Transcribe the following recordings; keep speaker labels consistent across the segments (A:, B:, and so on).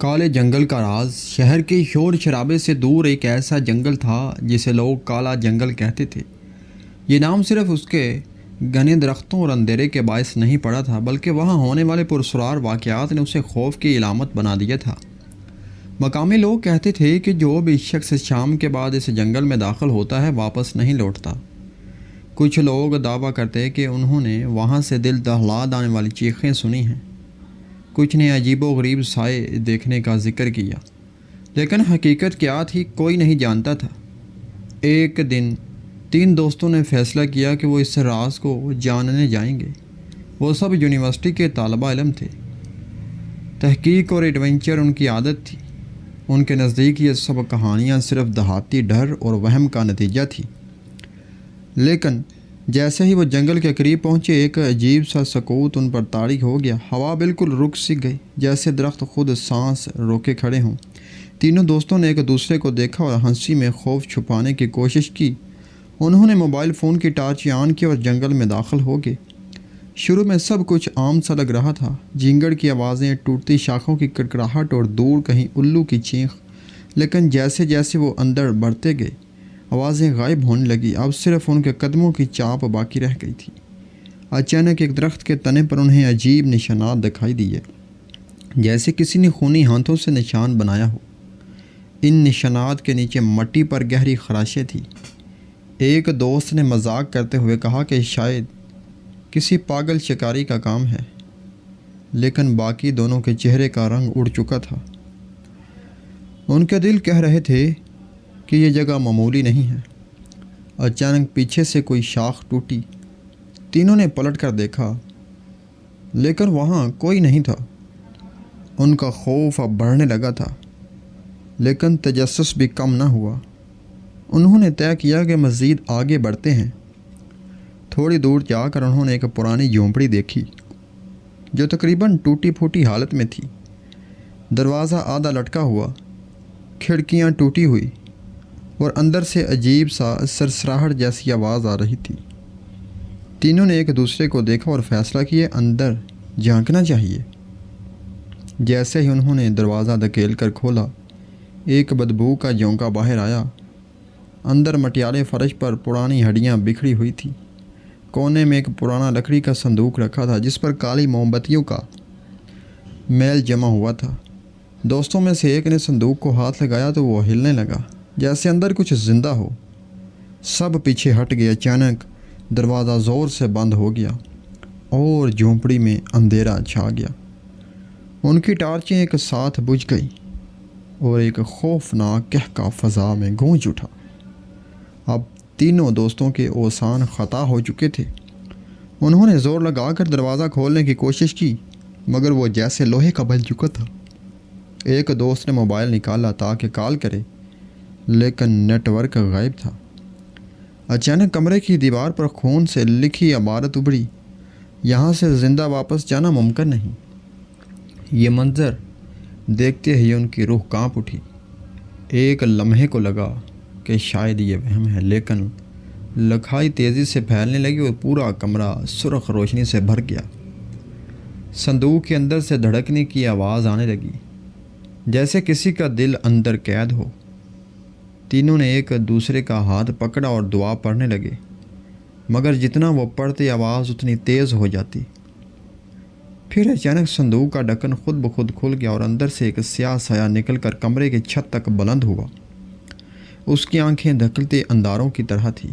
A: کالے جنگل کا راز۔ شہر کے شور شرابے سے دور ایک ایسا جنگل تھا جسے لوگ کالا جنگل کہتے تھے۔ یہ نام صرف اس کے گھنے درختوں اور اندھیرے کے باعث نہیں پڑا تھا، بلکہ وہاں ہونے والے پراسرار واقعات نے اسے خوف کی علامت بنا دیا تھا۔ مقامی لوگ کہتے تھے کہ جو بھی شخص شام کے بعد اس جنگل میں داخل ہوتا ہے واپس نہیں لوٹتا۔ کچھ لوگ دعویٰ کرتے کہ انہوں نے وہاں سے دل دہلا دینے والی چیخیں سنی ہیں، کچھ نے عجیب و غریب سائے دیکھنے کا ذکر کیا، لیکن حقیقت کیا تھی کوئی نہیں جانتا تھا۔ ایک دن 3 دوستوں نے فیصلہ کیا کہ وہ اس راز کو جاننے جائیں گے۔ وہ سب یونیورسٹی کے طالبہ علم تھے۔ تحقیق اور ایڈونچر ان کی عادت تھی۔ ان کے نزدیک یہ سب کہانیاں صرف دیہاتی ڈر اور وہم کا نتیجہ تھی۔ لیکن جیسے ہی وہ جنگل کے قریب پہنچے، ایک عجیب سا سکوت ان پر طاری ہو گیا۔ ہوا بالکل رک سی گئی، جیسے درخت خود سانس روکے کھڑے ہوں۔ تینوں دوستوں نے ایک دوسرے کو دیکھا اور ہنسی میں خوف چھپانے کی کوشش کی۔ انہوں نے موبائل فون کی ٹارچ آن کی اور جنگل میں داخل ہو گئے۔ شروع میں سب کچھ عام سا لگ رہا تھا، جھینگڑ کی آوازیں، ٹوٹتی شاخوں کی کڑکڑاہٹ اور دور کہیں الو کی چیخ۔ لیکن جیسے جیسے وہ اندر بڑھتے گئے، آوازیں غائب ہونے لگی۔ اب صرف ان کے قدموں کی چاپ باقی رہ گئی تھی۔ اچانک ایک درخت کے تنے پر انہیں عجیب نشانات دکھائی دیے، جیسے کسی نے خونی ہاتھوں سے نشان بنایا ہو۔ ان نشانات کے نیچے مٹی پر گہری خراشیں تھیں۔ ایک دوست نے مذاق کرتے ہوئے کہا کہ شاید کسی پاگل شکاری کا کام ہے، لیکن باقی دونوں کے چہرے کا رنگ اڑ چکا تھا۔ ان کے دل کہہ رہے تھے کہ یہ جگہ معمولی نہیں ہے۔ اچانک پیچھے سے کوئی شاخ ٹوٹی۔ تینوں نے پلٹ کر دیکھا، لیکن وہاں کوئی نہیں تھا۔ ان کا خوف اب بڑھنے لگا تھا، لیکن تجسس بھی کم نہ ہوا۔ انہوں نے طے کیا کہ مزید آگے بڑھتے ہیں۔ تھوڑی دور جا کر انہوں نے ایک پرانی جھونپڑی دیکھی، جو تقریباً ٹوٹی پھوٹی حالت میں تھی۔ دروازہ آدھا لٹکا ہوا، کھڑکیاں ٹوٹی ہوئی، اور اندر سے عجیب سا سرسراہٹ جیسی آواز آ رہی تھی۔ تینوں نے ایک دوسرے کو دیکھا اور فیصلہ کیا اندر جھانکنا چاہیے۔ جیسے ہی انہوں نے دروازہ دھکیل کر کھولا، ایک بدبو کا جھونکا باہر آیا۔ اندر مٹیالے فرش پر پرانی ہڈیاں بکھری ہوئی تھیں۔ کونے میں ایک پرانا لکڑی کا صندوق رکھا تھا، جس پر کالی موم بتیوں کا میل جمع ہوا تھا۔ دوستوں میں سے ایک نے صندوق کو ہاتھ لگایا تو وہ ہلنے لگا، جیسے اندر کچھ زندہ ہو۔ سب پیچھے ہٹ گئے۔ اچانک دروازہ زور سے بند ہو گیا اور جھونپڑی میں اندھیرا چھا گیا۔ ان کی ٹارچیں ایک ساتھ بجھ گئی اور ایک خوفناک قہقہ فضا میں گونج اٹھا۔ اب تینوں دوستوں کے اوسان خطا ہو چکے تھے۔ انہوں نے زور لگا کر دروازہ کھولنے کی کوشش کی، مگر وہ جیسے لوہے کا بن چکا تھا۔ ایک دوست نے موبائل نکالا تاکہ کال کرے، لیکن نیٹ ورک غائب تھا۔ اچانک کمرے کی دیوار پر خون سے لکھی عبارت ابھری، یہاں سے زندہ واپس جانا ممکن نہیں۔ یہ منظر دیکھتے ہی ان کی روح کانپ اٹھی۔ ایک لمحے کو لگا کہ شاید یہ وہم ہے، لیکن لکھائی تیزی سے پھیلنے لگی اور پورا کمرہ سرخ روشنی سے بھر گیا۔ صندوق کے اندر سے دھڑکنے کی آواز آنے لگی، جیسے کسی کا دل اندر قید ہو۔ تینوں نے ایک دوسرے کا ہاتھ پکڑا اور دعا پڑھنے لگے، مگر جتنا وہ پڑھتے آواز اتنی تیز ہو جاتی۔ پھر اچانک صندوق کا ڈھکن خود بخود کھل گیا اور اندر سے ایک سیاہ سایہ نکل کر کمرے کی چھت تک بلند ہوا۔ اس کی آنکھیں دھکلتے انداروں کی طرح تھیں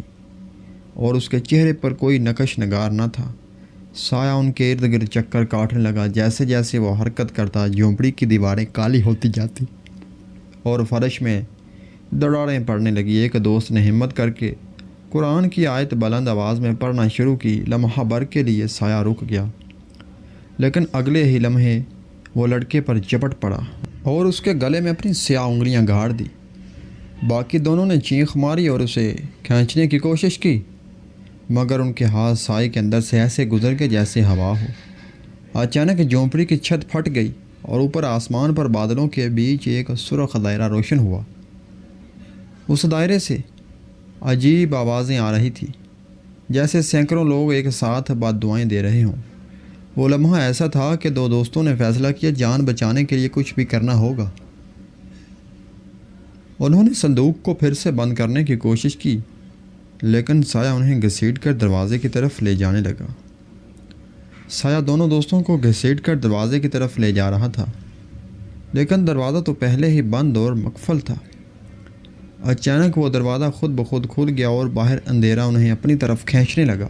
A: اور اس کے چہرے پر کوئی نقش نگار نہ تھا۔ سایہ ان کے ارد گرد چکر کاٹنے لگا۔ جیسے جیسے وہ حرکت کرتا، جھونپڑی کی دیواریں کالی ہوتی جاتی اور فرش میں دراڑیں پڑنے لگی۔ ایک دوست نے ہمت کر کے قرآن کی آیت بلند آواز میں پڑھنا شروع کی۔ لمحہ بھر کے لیے سایہ رک گیا، لیکن اگلے ہی لمحے وہ لڑکے پر جپٹ پڑا اور اس کے گلے میں اپنی سیاہ انگلیاں گاڑ دی۔ باقی دونوں نے چیخ ماری اور اسے کھینچنے کی کوشش کی، مگر ان کے ہاتھ سائے کے اندر سے ایسے گزر گئے جیسے ہوا ہو۔ اچانک جھونپڑی کی چھت پھٹ گئی اور اوپر آسمان پر بادلوں کے بیچ ایک سرخ دائرہ روشن ہوا۔ اس دائرے سے عجیب آوازیں آ رہی تھیں، جیسے سینکڑوں لوگ ایک ساتھ بد دعائیں دے رہے ہوں۔ وہ لمحہ ایسا تھا کہ دو دوستوں نے فیصلہ کیا جان بچانے کے لیے کچھ بھی کرنا ہوگا۔ انہوں نے صندوق کو پھر سے بند کرنے کی کوشش کی، لیکن سایہ انہیں گھسیٹ کر دروازے کی طرف لے جانے لگا۔ سایہ دونوں دوستوں کو گھسیٹ کر دروازے کی طرف لے جا رہا تھا، لیکن دروازہ تو پہلے ہی بند اور مقفل تھا۔ اچانک وہ دروازہ خود بخود کھل گیا اور باہر اندھیرا انہیں اپنی طرف کھینچنے لگا۔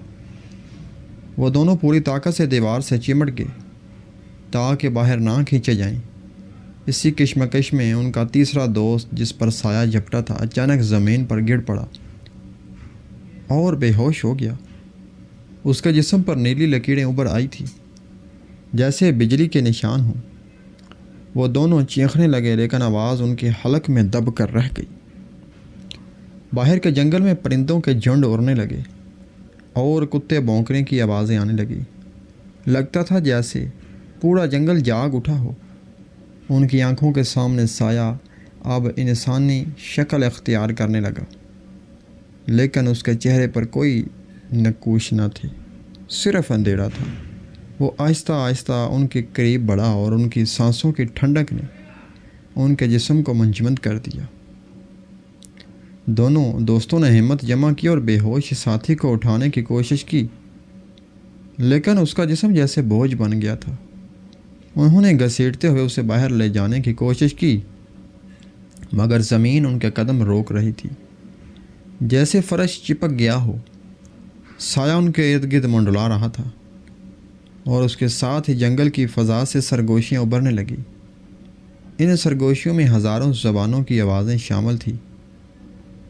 A: وہ دونوں پوری طاقت سے دیوار سے چمٹ گئے تاکہ باہر نہ کھینچے جائیں۔ اسی کشمکش میں ان کا تیسرا دوست جس پر سایہ جھپٹا تھا اچانک زمین پر گر پڑا اور بے ہوش ہو گیا۔ اس کے جسم پر نیلی لکیریں ابھر آئی تھیں جیسے بجلی کے نشان ہوں۔ وہ دونوں چیخنے لگے لیکن آواز ان کے حلق میں دب کر رہ گئی۔ باہر کے جنگل میں پرندوں کے جھنڈ اڑنے لگے اور کتے بھونکنے کی آوازیں آنے لگی۔ لگتا تھا جیسے پورا جنگل جاگ اٹھا ہو۔ ان کی آنکھوں کے سامنے سایہ اب انسانی شکل اختیار کرنے لگا، لیکن اس کے چہرے پر کوئی نقوش نہ تھی، صرف اندھیرا تھا۔ وہ آہستہ آہستہ ان کے قریب بڑھا اور ان کی سانسوں کی ٹھنڈک نے ان کے جسم کو منجمد کر دیا۔ دونوں دوستوں نے ہمت جمع کی اور بے ہوش ساتھی کو اٹھانے کی کوشش کی، لیکن اس کا جسم جیسے بوجھ بن گیا تھا۔ انہوں نے گھسیٹتے ہوئے اسے باہر لے جانے کی کوشش کی، مگر زمین ان کے قدم روک رہی تھی، جیسے فرش چپک گیا ہو۔ سایہ ان کے ارد گرد منڈلا رہا تھا اور اس کے ساتھ ہی جنگل کی فضا سے سرگوشیاں ابھرنے لگیں۔ ان سرگوشیوں میں ہزاروں زبانوں کی آوازیں شامل تھیں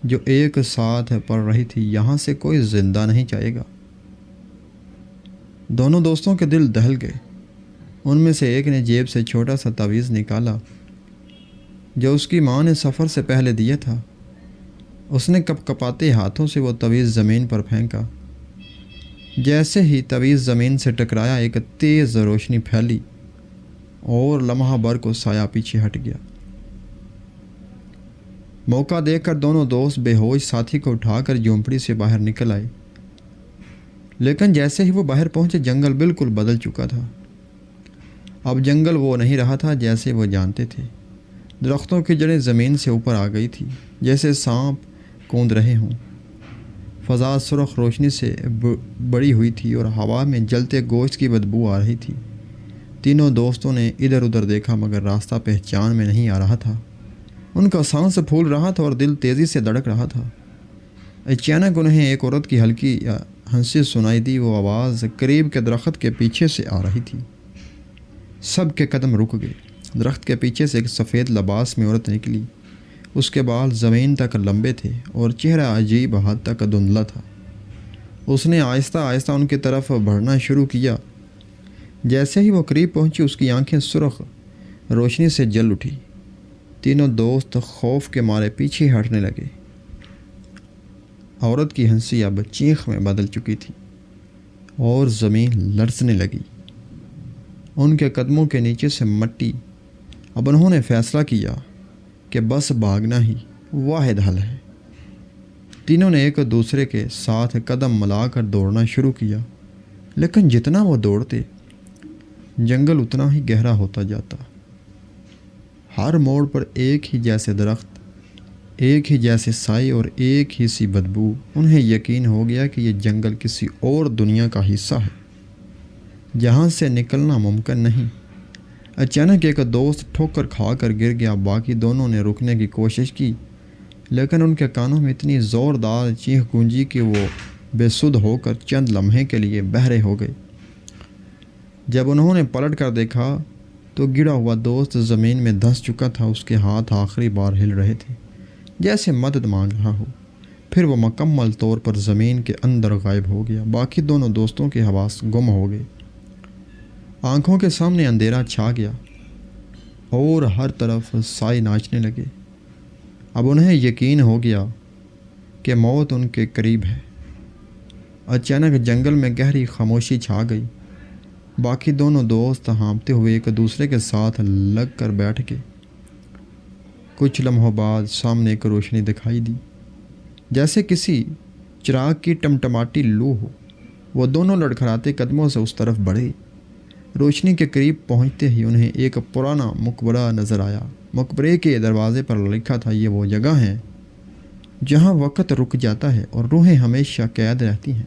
A: جو ایک ساتھ پڑھ رہی تھی، یہاں سے کوئی زندہ نہیں جائے گا۔ دونوں دوستوں کے دل دہل گئے۔ ان میں سے ایک نے جیب سے چھوٹا سا تعویذ نکالا جو اس کی ماں نے سفر سے پہلے دیا تھا۔ اس نے کپ کپاتے ہاتھوں سے وہ تعویذ زمین پر پھینکا۔ جیسے ہی تعویذ زمین سے ٹکرایا ایک تیز روشنی پھیلی اور لمحہ بھر کو سایہ پیچھے ہٹ گیا۔ موقع دیکھ کر دونوں دوست بے ہوش ساتھی کو اٹھا کر جھونپڑی سے باہر نکل آئے، لیکن جیسے ہی وہ باہر پہنچے جنگل بالکل بدل چکا تھا۔ اب جنگل وہ نہیں رہا تھا جیسے وہ جانتے تھے۔ درختوں کی جڑیں زمین سے اوپر آ گئی تھی جیسے سانپ کوند رہے ہوں۔ فضا سرخ روشنی سے بڑی ہوئی تھی اور ہوا میں جلتے گوشت کی بدبو آ رہی تھی۔ تینوں دوستوں نے ادھر ادھر دیکھا مگر راستہ پہچان میں نہیں آ رہا تھا۔ ان کا سانس پھول رہا تھا اور دل تیزی سے دھڑک رہا تھا۔ اچانک انہیں ایک عورت کی ہلکی ہنسی سنائی دی۔ وہ آواز قریب کے درخت کے پیچھے سے آ رہی تھی۔ سب کے قدم رک گئے۔ درخت کے پیچھے سے ایک سفید لباس میں عورت نکلی۔ اس کے بال زمین تک لمبے تھے اور چہرہ عجیب حد تک دھندلا تھا۔ اس نے آہستہ آہستہ ان کی طرف بڑھنا شروع کیا۔ جیسے ہی وہ قریب پہنچی اس کی آنکھیں سرخ روشنی سے جل اٹھی۔ تینوں دوست خوف کے مارے پیچھے ہٹنے لگے۔ عورت کی ہنسی اب چیخ میں بدل چکی تھی اور زمین لرزنے لگی۔ ان کے قدموں کے نیچے سے مٹی۔ اب انہوں نے فیصلہ کیا کہ بس بھاگنا ہی واحد حل ہے۔ تینوں نے ایک دوسرے کے ساتھ قدم ملا کر دوڑنا شروع کیا، لیکن جتنا وہ دوڑتے جنگل اتنا ہی گہرا ہوتا جاتا۔ ہر موڑ پر ایک ہی جیسے درخت، ایک ہی جیسے سائے اور ایک ہی سی بدبو۔ انہیں یقین ہو گیا کہ یہ جنگل کسی اور دنیا کا حصہ ہے جہاں سے نکلنا ممکن نہیں۔ اچانک ایک دوست ٹھوکر کھا کر گر گیا۔ باقی دونوں نے رکنے کی کوشش کی، لیکن ان کے کانوں میں اتنی زوردار چیخ گونجی کہ وہ بے سدھ ہو کر چند لمحے کے لیے بہرے ہو گئے۔ جب انہوں نے پلٹ کر دیکھا تو گرا ہوا دوست زمین میں دھنس چکا تھا۔ اس کے ہاتھ آخری بار ہل رہے تھے جیسے مدد مانگ رہا ہو، پھر وہ مکمل طور پر زمین کے اندر غائب ہو گیا۔ باقی دونوں دوستوں کے حواس گم ہو گئے۔ آنکھوں کے سامنے اندھیرا چھا گیا اور ہر طرف سائے ناچنے لگے۔ اب انہیں یقین ہو گیا کہ موت ان کے قریب ہے۔ اچانک جنگل میں گہری خاموشی چھا گئی۔ باقی دونوں دوست ہانپتے ہوئے ایک دوسرے کے ساتھ لگ کر بیٹھ گئے۔ کچھ لمحوں بعد سامنے ایک روشنی دکھائی دی جیسے کسی چراغ کی ٹمٹماتی لو ہو۔ وہ دونوں لڑکھڑاتے قدموں سے اس طرف بڑھے۔ روشنی کے قریب پہنچتے ہی انہیں ایک پرانا مقبرہ نظر آیا۔ مقبرے کے دروازے پر لکھا تھا، یہ وہ جگہ ہے جہاں وقت رک جاتا ہے اور روحیں ہمیشہ قید رہتی ہیں۔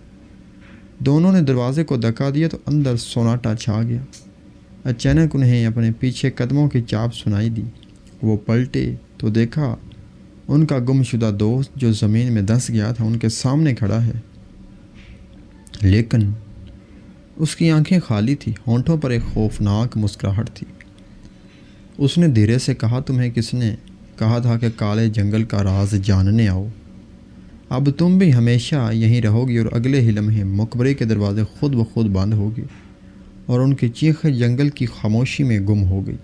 A: دونوں نے دروازے کو دھکا دیا تو اندر سناٹا چھا گیا۔ اچانک انہیں اپنے پیچھے قدموں کی چاپ سنائی دی۔ وہ پلٹے تو دیکھا ان کا گم شدہ دوست جو زمین میں دھنس گیا تھا ان کے سامنے کھڑا ہے، لیکن اس کی آنکھیں خالی تھیں، ہونٹوں پر ایک خوفناک مسکراہٹ تھی۔ اس نے دھیرے سے کہا، تمہیں کس نے کہا تھا کہ کالے جنگل کا راز جاننے آؤ؟ اب تم بھی ہمیشہ یہیں رہو گی۔ اور اگلے ہی لمحے مقبرے کے دروازے خود بخود بند ہو گئے اور ان کی چیخیں جنگل کی خاموشی میں گم ہو گئی۔